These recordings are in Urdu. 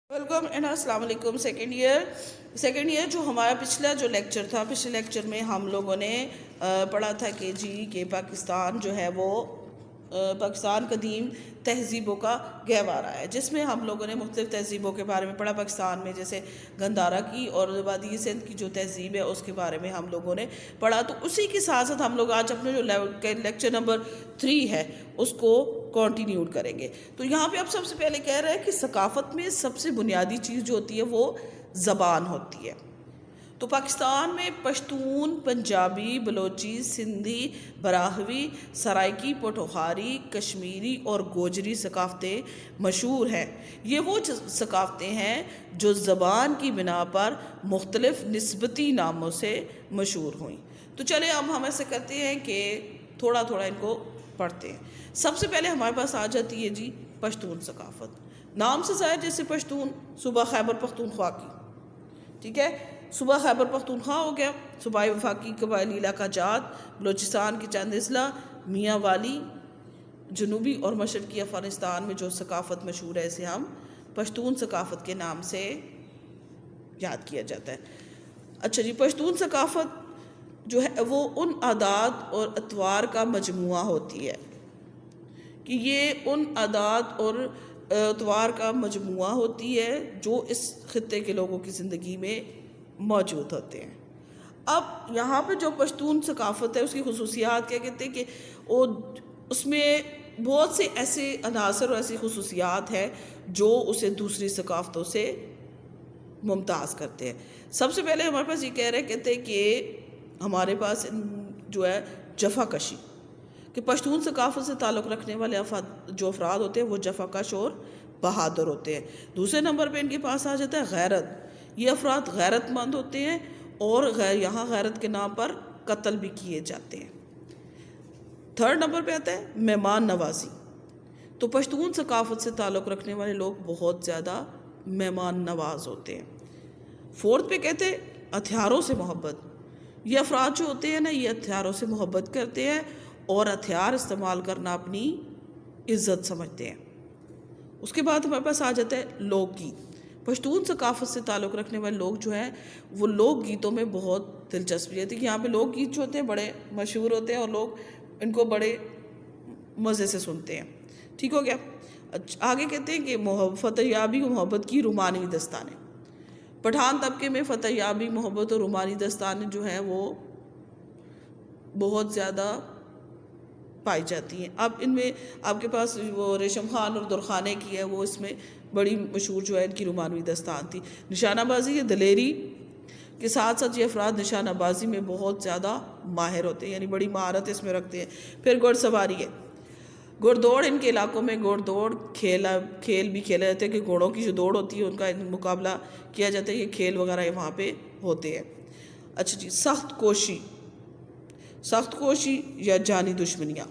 ویلکم اینڈ السلام علیکم. سیکنڈ ایئر جو ہمارا پچھلا جو لیکچر تھا، پچھلے لیکچر میں ہم لوگوں نے پڑھا تھا کہ پاکستان جو ہے وہ پاکستان قدیم تہذیبوں کا گہوارہ ہے، جس میں ہم لوگوں نے مختلف تہذیبوں کے بارے میں پڑھا. پاکستان میں جیسے گندھارا کی اور وادی سندھ کی جو تہذیب ہے اس کے بارے میں ہم لوگوں نے پڑھا. تو اسی کے ساتھ ساتھ ہم لوگ آج اپنے جو لیکچر نمبر 3 ہے اس کو کنٹینیو کریں گے. تو یہاں پہ اب سب سے پہلے کہہ رہے ہیں کہ ثقافت میں سب سے بنیادی چیز جو ہوتی ہے وہ زبان ہوتی ہے. تو پاکستان میں پشتون، پنجابی، بلوچی، سندھی، براہوی، سرائکی، پوٹھوہاری، کشمیری اور گوجری ثقافتیں مشہور ہیں. یہ وہ ثقافتیں ہیں جو زبان کی بنا پر مختلف نسبتی ناموں سے مشہور ہوئیں. تو چلیں اب ہم ایسے کرتے ہیں کہ تھوڑا تھوڑا ان کو پڑھتے ہیں. سب سے پہلے ہمارے پاس آ جاتی ہے جی پشتون ثقافت. نام سے ظاہر جیسے پشتون صوبہ خیبر پختونخوا کی، ٹھیک ہے، صوبہ خیبر پختونخوا ہو گیا، صوبائی وفاقی قبائلی علاقہ جات، بلوچستان کے چند اضلاع، میاں والی. جنوبی اور مشرقی افغانستان میں جو ثقافت مشہور ہے اسے ہم پشتون ثقافت کے نام سے یاد کیا جاتا ہے. اچھا جی، پشتون ثقافت جو ہے وہ ان عادات اور اطوار کا مجموعہ ہوتی ہے کہ یہ ان عادات اور اطوار کا مجموعہ ہوتی ہے جو اس خطے کے لوگوں کی زندگی میں موجود ہوتے ہیں. اب یہاں پہ جو پشتون ثقافت ہے اس کی خصوصیات کیا کہتے ہیں کہ اس میں بہت سے ایسے عناصر اور ایسی خصوصیات ہیں جو اسے دوسری ثقافتوں سے ممتاز کرتے ہیں. سب سے پہلے ہمارے پاس یہ کہہ رہے کہتے ہیں کہ ہمارے پاس جو ہے جفا کشی، کہ پشتون ثقافت سے تعلق رکھنے والے جو افراد ہوتے ہیں وہ جفا کش اور بہادر ہوتے ہیں. دوسرے نمبر پہ ان کے پاس آ جاتا ہے غیرت. یہ افراد غیرت مند ہوتے ہیں اور یہاں غیرت کے نام پر قتل بھی کیے جاتے ہیں. تھرڈ نمبر پہ آتا ہے مہمان نوازی. تو پشتون ثقافت سے تعلق رکھنے والے لوگ بہت زیادہ مہمان نواز ہوتے ہیں. فورتھ پہ کہتے ہیں ہتھیاروں سے محبت. یہ افراد جو ہوتے ہیں نا یہ ہتھیاروں سے محبت کرتے ہیں اور ہتھیار استعمال کرنا اپنی عزت سمجھتے ہیں. اس کے بعد ہمارے پاس آ جاتا ہے لوک گیت. پشتون ثقافت سے تعلق رکھنے والے لوگ جو ہیں وہ لوک گیتوں میں بہت دلچسپی ہوتی ہے. یہاں پہ لوک گیت جو ہوتے ہیں بڑے مشہور ہوتے ہیں اور لوگ ان کو بڑے مزے سے سنتے ہیں. ٹھیک ہو گیا. آگے کہتے ہیں کہ فتح یابی و محبت کی رومانوی داستانیں. پٹھان طبقے میں فتح یابی، محبت اور رومانی داستانیں جو ہیں وہ بہت زیادہ پائی جاتی ہیں. اب ان میں آپ کے پاس وہ ریشم خان اور درخانے کی ہے، وہ اس میں بڑی مشہور جو ہے ان کی رومانوی داستان تھی. نشانہ بازی ہے، دلیری کے ساتھ ساتھ یہ افراد نشانہ بازی میں بہت زیادہ ماہر ہوتے ہیں، یعنی بڑی مہارت اس میں رکھتے ہیں. پھر گھڑ سواری ہے، گھڑ دوڑ. ان کے علاقوں میں گھڑ دوڑ کھیل بھی کھیلا جاتا ہے کہ گھوڑوں کی جو دوڑ ہوتی ہے ان کا مقابلہ کیا جاتا ہے. یہ کھیل وغیرہ وہاں پہ ہوتے ہیں. اچھا جی، سخت کوشی یا جانی دشمنیاں.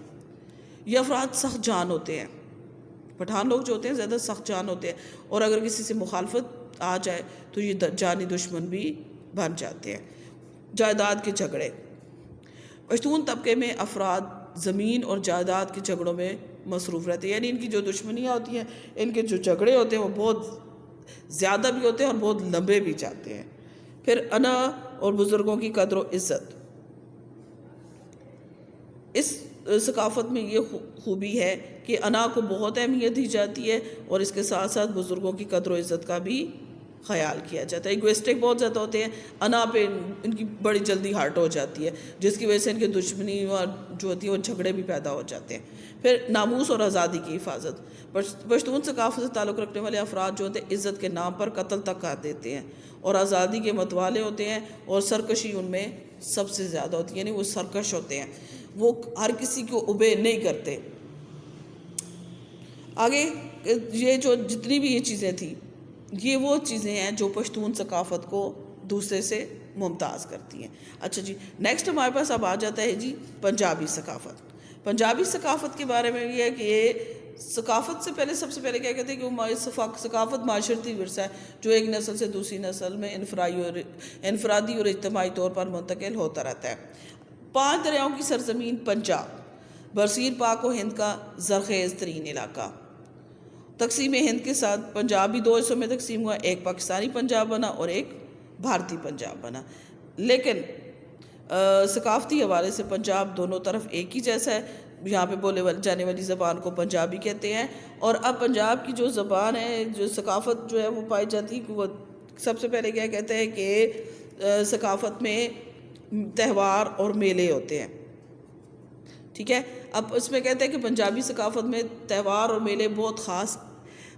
یہ افراد سخت جان ہوتے ہیں. پٹھان لوگ جو ہوتے ہیں زیادہ سخت جان ہوتے ہیں اور اگر کسی سے مخالفت آ جائے تو یہ جانی دشمن بھی بن جاتے ہیں. جائیداد کے جھگڑے. پشتون طبقے میں افراد زمین اور جائیداد کے جھگڑوں میں مصروف رہتے ہیں، یعنی ان کی جو دشمنیاں ہوتی ہیں، ان کے جو جھگڑے ہوتے ہیں وہ بہت زیادہ بھی ہوتے ہیں اور بہت لمبے بھی جاتے ہیں. پھر انا اور بزرگوں کی قدر و عزت. اس ثقافت میں یہ خوبی ہے کہ انا کو بہت اہمیت دی جاتی ہے اور اس کے ساتھ ساتھ بزرگوں کی قدر و عزت کا بھی خیال کیا جاتا ہے. ایگوئسٹک بہت زیادہ ہوتے ہیں، انا پہ ان کی بڑی جلدی ہارٹ ہو جاتی ہے جس کی وجہ سے ان کی دشمنی جو ہوتی ہے وہ جھگڑے بھی پیدا ہو جاتے ہیں. پھر ناموس اور آزادی کی حفاظت. پشتون ثقافت سے تعلق رکھنے والے افراد جو ہوتے ہیں عزت کے نام پر قتل تک کر دیتے ہیں اور آزادی کے متوالے ہوتے ہیں اور سرکشی ان میں سب سے زیادہ ہوتی ہے، یعنی وہ سرکش ہوتے ہیں، وہ ہر کسی کو اوبے نہیں کرتے. آگے یہ جو جتنی بھی یہ چیزیں تھیں یہ وہ چیزیں ہیں جو پشتون ثقافت کو دوسرے سے ممتاز کرتی ہیں. اچھا جی، نیکسٹ ہمارے پاس اب آ جاتا ہے جی پنجابی ثقافت. پنجابی ثقافت کے بارے میں یہ ہے کہ یہ ثقافت سے پہلے سب سے پہلے کیا کہتے ہیں کہ ثقافت معاشرتی ورثہ ہے جو ایک نسل سے دوسری نسل میں انفرادی اور اجتماعی طور پر منتقل ہوتا رہتا ہے. 5 دریاؤں کی سرزمین پنجاب برصغیر پاک و ہند کا زرخیز ترین علاقہ. تقسیم ہند کے ساتھ پنجاب بھی 2 حصوں میں تقسیم ہوا، ایک پاکستانی پنجاب بنا اور ایک بھارتی پنجاب بنا، لیکن ثقافتی حوالے سے پنجاب دونوں طرف ایک ہی جیسا ہے، یہاں پہ بولے جانے والی زبان کو پنجابی کہتے ہیں۔ اور اب پنجاب کی جو زبان ہے، جو ثقافت جو ہے وہ پائی جاتی ہے، وہ سب سے پہلے کیا کہتے ہیں کہ ثقافت میں تہوار اور میلے ہوتے ہیں، ٹھیک ہے۔ اب اس میں کہتے ہیں کہ پنجابی ثقافت میں تہوار اور میلے بہت خاص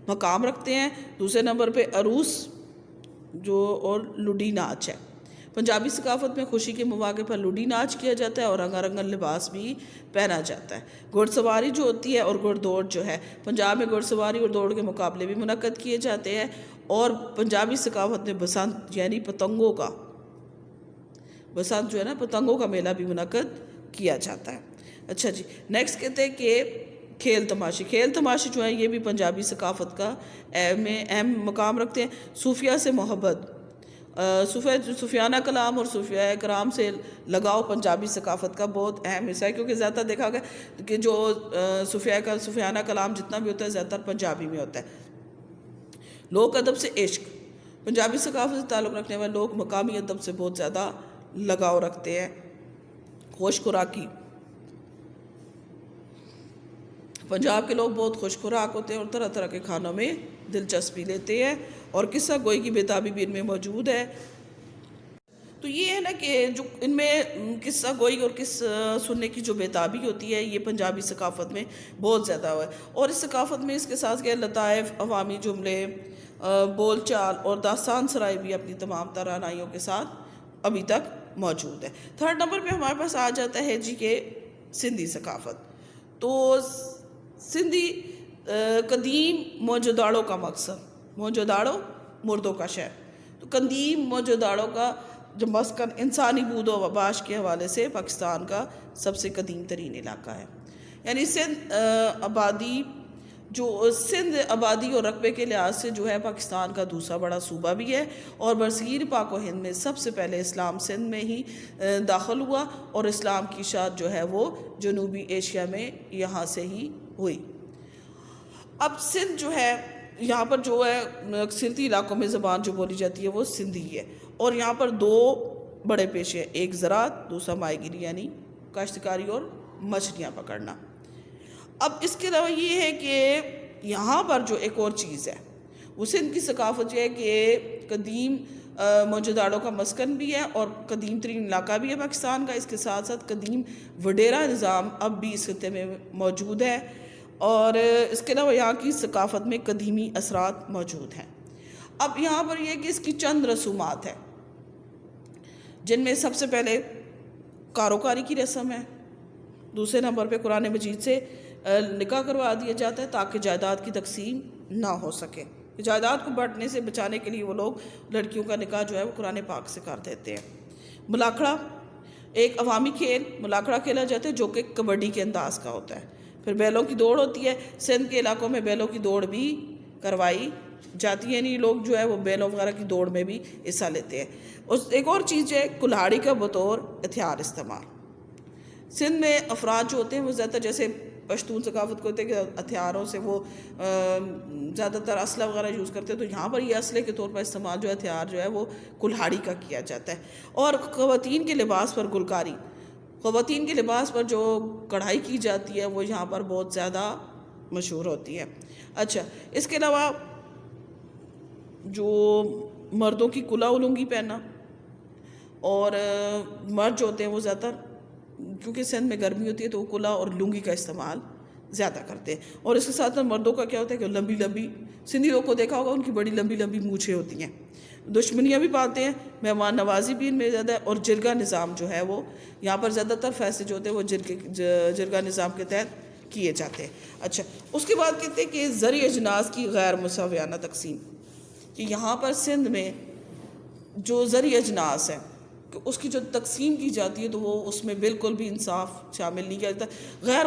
مقام رکھتے ہیں۔ دوسرے نمبر پہ عروس اور لڈی ناچ ہے۔ پنجابی ثقافت میں خوشی کے مواقع پر لڈی ناچ کیا جاتا ہے اور رنگا رنگا لباس بھی پہنا جاتا ہے۔ گھڑ سواری جو ہوتی ہے اور گھڑ دوڑ جو ہے، پنجاب میں گھڑ سواری اور دوڑ کے مقابلے بھی منعقد کیے جاتے ہیں، اور پنجابی ثقافت میں بسنت یعنی پتنگوں کا پتنگوں کا میلہ بھی منعقد کیا جاتا ہے۔ اچھا جی، نیکسٹ کہتے ہیں کہ کھیل تماشے جو ہیں یہ بھی پنجابی ثقافت کا اہم مقام رکھتے ہیں۔ صوفیہ سے محبت، صوفیانہ کلام اور صوفیہ کرام سے لگاؤ پنجابی ثقافت کا بہت اہم حصہ ہے، کیونکہ زیادہ دیکھا گیا کہ جو صوفیانہ کلام جتنا بھی ہوتا ہے زیادہ تر پنجابی میں ہوتا ہے۔ لوک ادب سے عشق، پنجابی ثقافت سے تعلق رکھنے والے لوگ مقامی ادب سے بہت زیادہ لگاؤ رکھتے ہیں۔ خوش خوراکی، پنجاب کے لوگ بہت خوش خوراک ہوتے ہیں اور طرح طرح کے کھانوں میں دلچسپی لیتے ہیں، اور قصہ گوئی کی بےتابی بھی ان میں موجود ہے۔ تو یہ ہے نا کہ جو ان میں قصہ گوئی اور قصہ سننے کی جو بےتابی ہوتی ہے یہ پنجابی ثقافت میں بہت زیادہ ہے، اور اس ثقافت میں اس کے ساتھ کیا لطائف، عوامی جملے، بول چال اور داستان سرائی بھی اپنی تمام توانائیوں کے ساتھ ابھی تک موجود ہے۔ 3rd نمبر پہ ہمارے پاس آ جاتا ہے جی کہ سندھی ثقافت۔ تو سندھی قدیم موجوداڑوں کا مقصد، موجوداڑوں مردوں کا شہر، تو قدیم موجوداڑوں کا جو مسکن انسانی بود و وباش کے حوالے سے پاکستان کا سب سے قدیم ترین علاقہ ہے، یعنی سندھ آبادی اور رقبے کے لحاظ سے جو ہے پاکستان کا دوسرا بڑا صوبہ بھی ہے، اور برصغیر پاک و ہند میں سب سے پہلے اسلام سندھ میں ہی داخل ہوا، اور اسلام کی اشاعت جو ہے وہ جنوبی ایشیا میں یہاں سے ہی ہوئی۔ اب سندھ جو ہے، یہاں پر جو ہے اکثریتی علاقوں میں زبان جو بولی جاتی ہے وہ سندھی ہے، اور یہاں پر 2 بڑے پیشے ہیں، ایک زراعت، دوسرا ماہی گیری یعنی کاشتکاری اور مچھلیاں پکڑنا۔ اب اس کے علاوہ یہ ہے کہ یہاں پر جو ایک اور چیز ہے وہ سندھ کی ثقافت یہ ہے کہ قدیم موجوداڑوں کا مسکن بھی ہے اور قدیم ترین علاقہ بھی ہے پاکستان کا، اس کے ساتھ ساتھ قدیم وڈیرا نظام اب بھی اس خطے میں موجود ہے، اور اس کے علاوہ یہاں کی ثقافت میں قدیمی اثرات موجود ہیں۔ اب یہاں پر یہ کہ اس کی چند رسومات ہیں، جن میں سب سے پہلے کاروکاری کی رسم ہے، دوسرے نمبر پہ قرآن مجید سے نکاح کروا دیا جاتا ہے تاکہ جائیداد کی تقسیم نہ ہو سکے، جائیداد کو بانٹنے سے بچانے کے لیے وہ لوگ لڑکیوں کا نکاح جو ہے وہ قرآن پاک سے کر دیتے ہیں۔ ملاکھڑا ایک عوامی کھیل، ملاکھڑا کھیلا جاتا ہے جو کہ کبڈی کے انداز کا ہوتا ہے۔ پھر بیلوں کی دوڑ ہوتی ہے، سندھ کے علاقوں میں بیلوں کی دوڑ بھی کروائی جاتی ہے، یعنی لوگ جو ہے وہ بیلوں وغیرہ کی دوڑ میں بھی حصہ لیتے ہیں۔ ایک اور چیز ہے کلہاڑی کا بطور ہتھیار استعمال۔ سندھ میں افراد جو ہوتے ہیں وہ زیادہ تر جیسے پشتون ثقافت کو ہوتے ہیں کہ ہتھیاروں سے وہ زیادہ تر اسلحہ وغیرہ یوز کرتے ہیں، تو یہاں پر یہ اسلحے کے طور پر استعمال جو ہتھیار جو ہے وہ کلہاڑی کا کیا جاتا ہے۔ اور خواتین کے لباس پر گلکاری، خواتین کے لباس پر جو کڑھائی کی جاتی ہے وہ یہاں پر بہت زیادہ مشہور ہوتی ہے۔ اچھا، اس کے علاوہ جو مردوں کی کلا لنگی پہننا، اور مرد جو ہوتے ہیں وہ زیادہ تر کیونکہ سندھ میں گرمی ہوتی ہے تو وہ کلا اور لنگی کا استعمال زیادہ کرتے ہیں، اور اس کے ساتھ مردوں کا کیا ہوتا ہے کہ لمبی لمبی، سندھی لوگ کو دیکھا ہوگا ان کی بڑی لمبی لمبی مونچھیں ہوتی ہیں، دشمنیاں بھی پاتے ہیں، مہمان نوازی بھی ان میں زیادہ ہے، اور جرگہ نظام جو ہے وہ یہاں پر زیادہ تر فیصلے جو ہوتے ہیں وہ جرگہ نظام کے تحت کیے جاتے ہیں۔ اچھا، اس کے بعد کہتے ہیں کہ زرعی اجناس کی غیر مساویانہ تقسیم، کہ یہاں پر سندھ میں جو زرعی اجناس ہے کہ اس کی جو تقسیم کی جاتی ہے تو وہ اس میں بالکل بھی انصاف شامل نہیں کیا جاتا، غیر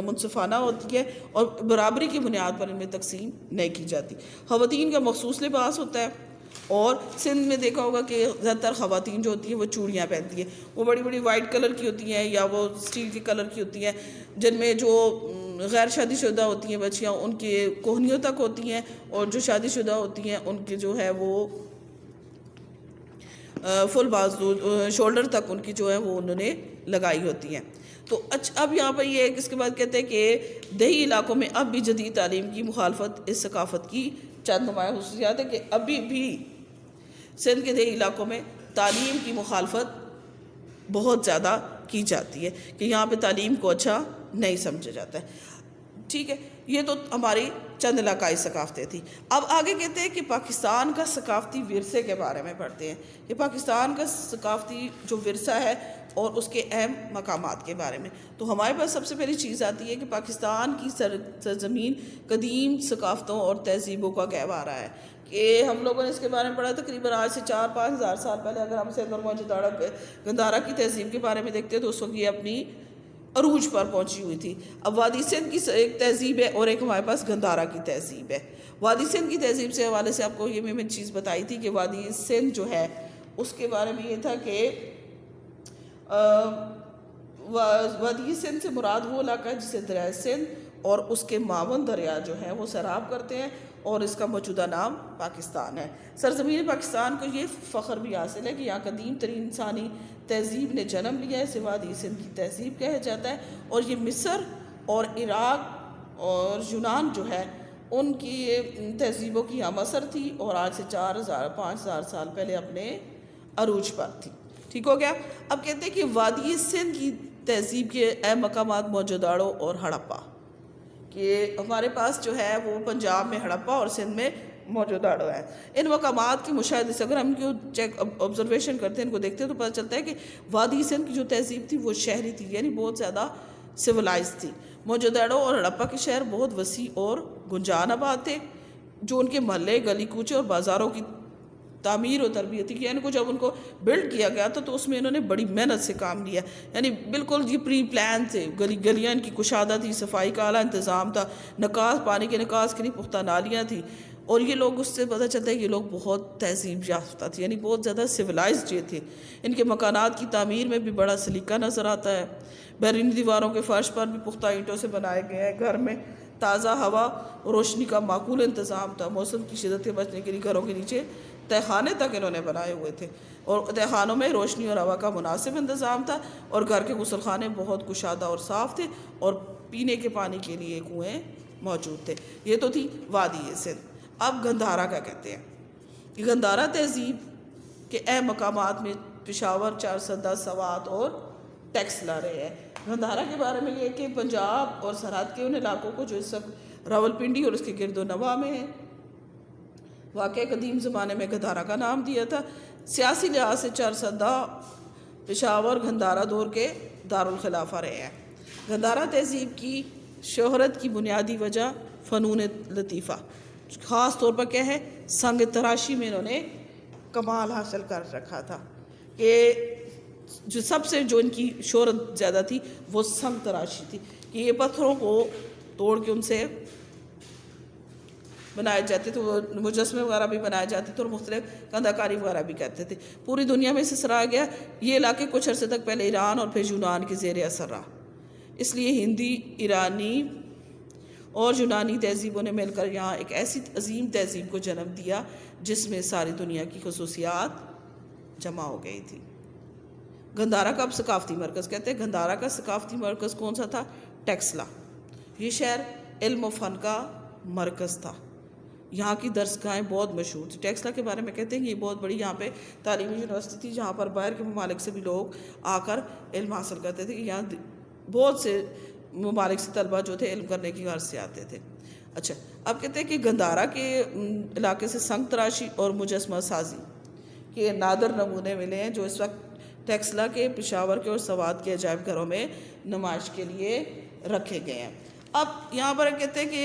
منصفانہ ہوتی ہے، اور برابری کی بنیاد پر ان میں تقسیم نہیں کی جاتی۔ خواتین کا مخصوص لباس ہوتا ہے، اور سندھ میں دیکھا ہوگا کہ زیادہ تر خواتین جو ہوتی ہیں وہ چوڑیاں پہنتی ہیں، وہ بڑی بڑی وائٹ کلر کی ہوتی ہیں یا وہ اسٹیل کے کلر کی ہوتی ہیں، جن میں جو غیر شادی شدہ ہوتی ہیں بچیاں ان کے کوہنیوں تک ہوتی ہیں، اور جو شادی شدہ ہوتی ہیں ان کے جو ہے وہ فل بازو شولڈر تک ان کی جو ہے وہ انہوں نے لگائی ہوتی ہیں۔ تو اب یہاں پہ یہ اس کے بعد کہتے ہیں کہ دیہی علاقوں میں اب بھی جدید تعلیم کی مخالفت اس ثقافت کی چند نمایاں خصوصیات ہے کہ ابھی بھی سندھ کے دیہی علاقوں میں تعلیم کی مخالفت بہت زیادہ کی جاتی ہے، کہ یہاں پہ تعلیم کو اچھا نہیں سمجھا جاتا ہے۔ ٹھیک ہے، یہ تو ہماری چند علاقائی ثقافتیں تھیں۔ اب آگے کہتے ہیں کہ پاکستان کا ثقافتی ورثے کے بارے میں پڑھتے ہیں، کہ پاکستان کا ثقافتی جو ورثہ ہے اور اس کے اہم مقامات کے بارے میں۔ تو ہمارے پاس سب سے پہلی چیز آتی ہے کہ پاکستان کی سرزمین قدیم ثقافتوں اور تہذیبوں کا گہوارہ ہے، کہ ہم لوگوں نے اس کے بارے میں پڑھا تقریباً آج سے 4-5 ہزار سال پہلے۔ اگر ہم سندھ اور موہنجو-داڑو گندھارا کی تہذیب کے بارے میں دیکھتے ہیں تو اس وقت یہ اپنی عروج پر پہنچی ہوئی تھی۔ اب وادی سندھ کی ایک تہذیب ہے اور ایک ہمارے پاس گندھارا کی تہذیب ہے۔ وادی سندھ کی تہذیب سے حوالے سے آپ کو یہ میں چیز بتائی تھی کہ وادی سندھ جو ہے اس کے بارے میں یہ تھا کہ وادی سندھ سے مراد وہ علاقہ ہے جسے دریائے سندھ اور اس کے معاون دریا جو ہیں وہ سیراب کرتے ہیں، اور اس کا موجودہ نام پاکستان ہے۔ سرزمین پاکستان کو یہ فخر بھی حاصل ہے کہ یہاں قدیم ترین انسانی تہذیب نے جنم لیا ہے، اسے وادی سندھ کی تہذیب کہا جاتا ہے، اور یہ مصر اور عراق اور یونان جو ہے ان کی تہذیبوں کی ہم اثر تھی، اور آج سے 4,000-5,000 سال پہلے اپنے عروج پر تھی۔ ٹھیک ہو گیا۔ اب کہتے ہیں کہ وادی سندھ کی تہذیب کے اہم مقامات موہنجو-داڑو اور ہڑپا، کہ ہمارے پاس جو ہے وہ پنجاب میں ہڑپا اور سندھ میں موہنجو-داڑو ہے۔ ان مقامات کی مشاہدے سے اگر ہم آبزرویشن کرتے ہیں، ان کو دیکھتے ہیں تو پتہ چلتا ہے کہ وادی سندھ کی جو تہذیب تھی وہ شہری تھی، یعنی بہت زیادہ سویلائز تھی۔ موہنجو-داڑو اور ہڑپا کے شہر بہت وسیع اور گنجان آباد تھے، جو ان کے محلے، گلی کوچے اور بازاروں کی تعمیر و تربیت تھی، یعنی جب ان کو بلڈ کیا گیا تھا تو اس میں انہوں نے بڑی محنت سے کام لیا، یعنی بالکل یہ پری پلان تھے۔ گلیاں ان کی کشادہ تھی، صفائی کا اعلیٰ انتظام تھا، نکاس، پانی کے نکاس کے لیے پختہ نالیاں تھیں، اور یہ لوگ اس سے پتہ چلتا ہے کہ یہ لوگ بہت تہذیب یافتہ تھے، یعنی بہت زیادہ سویلائزڈ یہ تھے۔ ان کے مکانات کی تعمیر میں بھی بڑا سلیقہ نظر آتا ہے۔ بیرونی دیواروں کے فرش پر بھی پختہ اینٹوں سے بنائے گئے ہیں۔ گھر میں تازہ ہوا روشنی کا معقول انتظام تھا۔ موسم کی شدت سے بچنے کے لیے گھروں کے نیچے تہخانے تک انہوں نے بنائے ہوئے تھے، اور تہخانوں میں روشنی اور ہوا کا مناسب انتظام تھا، اور گھر کے غسل خانے بہت کشادہ اور صاف تھے، اور پینے کے پانی کے لیے کنویں موجود تھے۔ یہ تو تھی وادی سندھ۔ اب گندھارا کا کہتے ہیں۔ گندھارا تہذیب کے اہم مقامات میں پشاور، چارسدہ، سوات اور ٹیکسلا رہے ہیں۔ گندھارا کے بارے میں یہ کہ پنجاب اور سرحد کے ان علاقوں کو جو اس وقت راولپنڈی اور اس کے گرد و نواح میں ہے واقع، قدیم زمانے میں گندھارا کا نام دیا تھا۔ سیاسی لحاظ سے چارسدہ، پشاور، گندھارا دور کے دارالخلافہ رہے ہیں۔ گندھارا تہذیب کی شہرت کی بنیادی وجہ فنون لطیفہ، خاص طور پر کیا ہے، سنگ تراشی میں انہوں نے کمال حاصل کر رکھا تھا، کہ جو ان کی شہرت زیادہ تھی وہ سنگ تراشی تھی، کہ یہ پتھروں کو توڑ کے ان سے بنائے جاتے تھے، وہ مجسمے وغیرہ بھی بنائے جاتے تھے، اور مختلف کندہ کاری وغیرہ بھی کرتے تھے۔ پوری دنیا میں سے سرایا گیا یہ علاقے کچھ عرصے تک پہلے ایران اور پھر یونان کے زیر اثر رہا، اس لیے ہندی، ایرانی اور یونانی تہذیبوں نے مل کر یہاں ایک ایسی عظیم تہذیب کو جنم دیا جس میں ساری دنیا کی خصوصیات جمع ہو گئی تھی۔ گندھارا کا اب ثقافتی مرکز کہتے ہیں۔ گندھارا کا ثقافتی مرکز کون سا تھا؟ ٹیکسلا۔ یہ شہر علم و فن کا مرکز تھا، یہاں کی درسگاہیں بہت مشہور تھی۔ ٹیکسلا کے بارے میں کہتے ہیں کہ یہ بہت بڑی یہاں پہ تعلیمی یونیورسٹی تھی، جہاں پر باہر کے ممالک سے بھی لوگ آ کر علم حاصل کرتے تھے، کہ یہاں بہت سے ممالک سے طلبہ جو تھے علم کرنے کی غرض سے آتے تھے۔ اچھا، اب کہتے ہیں کہ گندھارا کے علاقے سے سنگ تراشی اور مجسمہ سازی کے نادر نمونے ملے ہیں، جو اس وقت ٹیکسلا کے، پشاور کے اور سوات کے عجائب گھروں میں نمائش کے لیے رکھے گئے ہیں۔ اب یہاں پر کہتے ہیں کہ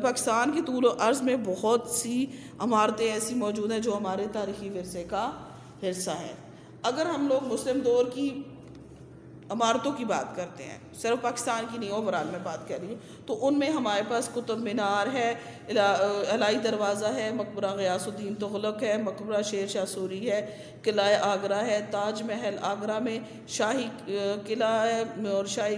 پاکستان کی طول و عرض میں بہت سی عمارتیں ایسی موجود ہیں جو ہمارے تاریخی ورثے کا حصہ ہیں۔ اگر ہم لوگ مسلم دور کی عمارتوں کی بات کرتے ہیں، صرف پاکستان کی نہیں، اوورال میں بات کر رہی ہوں، تو ان میں ہمارے پاس قطب مینار ہے، علائی دروازہ ہے، مقبرہ غیاث الدین تغلق ہے، مقبرہ شیر شاہ سوری ہے، قلعہ آگرہ ہے، تاج محل آگرہ میں، شاہی قلعہ ہے اور شاہی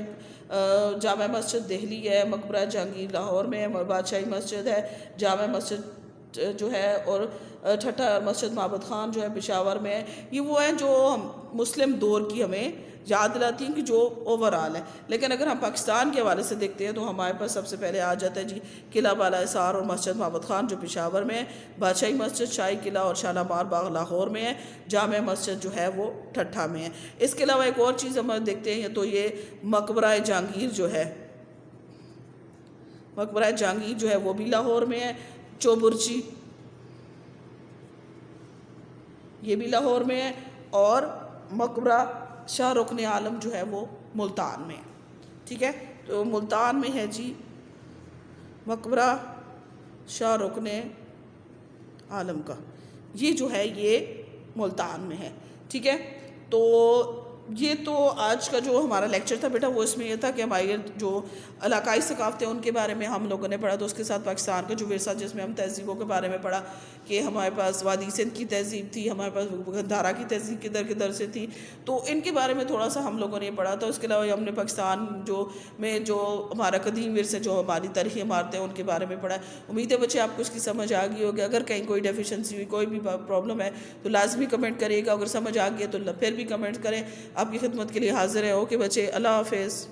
جامع مسجد دہلی ہے، مقبرہ جہانگیر لاہور میں ہے، بادشاہی مسجد ہے، جامع مسجد جو ہے، اور ٹھٹھا مسجد معبد خان جو ہے پشاور میں ہے۔ یہ وہ ہیں جو مسلم دور کی ہمیں یاد دلاتی ہیں کہ جو اوورال ہے۔ لیکن اگر ہم پاکستان کے حوالے سے دیکھتے ہیں تو ہمارے پاس سب سے پہلے آ جاتا ہے جی قلعہ بالا حصار اور مسجد معبد خان جو پشاور میں ہے، بادشاہی مسجد، شاہی قلعہ اور شالیمار باغ لاہور میں ہے، جامع مسجد جو ہے وہ ٹھٹھا میں ہے۔ اس کے علاوہ ایک اور چیز ہم دیکھتے ہیں تو یہ مقبرہ جہانگیر جو ہے، مقبرہ جہانگیر جو ہے وہ بھی لاہور میں ہے، چوبرچی یہ بھی لاہور میں ہے، اور مقبرہ شاہ رکن عالم جو ہے وہ ملتان میں ہے۔ ٹھیک ہے، تو ملتان میں ہے جی مقبرہ شاہ رکن عالم کا، یہ جو ہے یہ ملتان میں ہے۔ ٹھیک ہے، تو یہ تو آج کا جو ہمارا لیکچر تھا بیٹا وہ اس میں یہ تھا کہ ہماری جو علاقائی ثقافتیں ان کے بارے میں ہم لوگوں نے پڑھا، تو اس کے ساتھ پاکستان کا جو ورثہ جس میں ہم تہذیبوں کے بارے میں پڑھا کہ ہمارے پاس وادی سندھ کی تہذیب تھی، ہمارے پاس گندھارا کی تہذیب کدھر کدھر سے تھی، تو ان کے بارے میں تھوڑا سا ہم لوگوں نے پڑھا تھا۔ اس کے علاوہ ہم نے پاکستان جو ہمارا قدیم ورثہ جو ہماری تاریخی عمارتیں ان کے بارے میں پڑھا۔ امید ہے بچے آپ کو اس کی سمجھ آ گئی ہوگی، اگر کہیں کوئی ڈیفیشنسی ہوئی، کوئی بھی پرابلم ہے تو لازمی کمنٹ کرے گا، اگر سمجھ آ گیا تو پھر بھی کمنٹ کریں، آپ کی خدمت کے لیے حاضر ہے۔ اوکے بچے، اللہ حافظ۔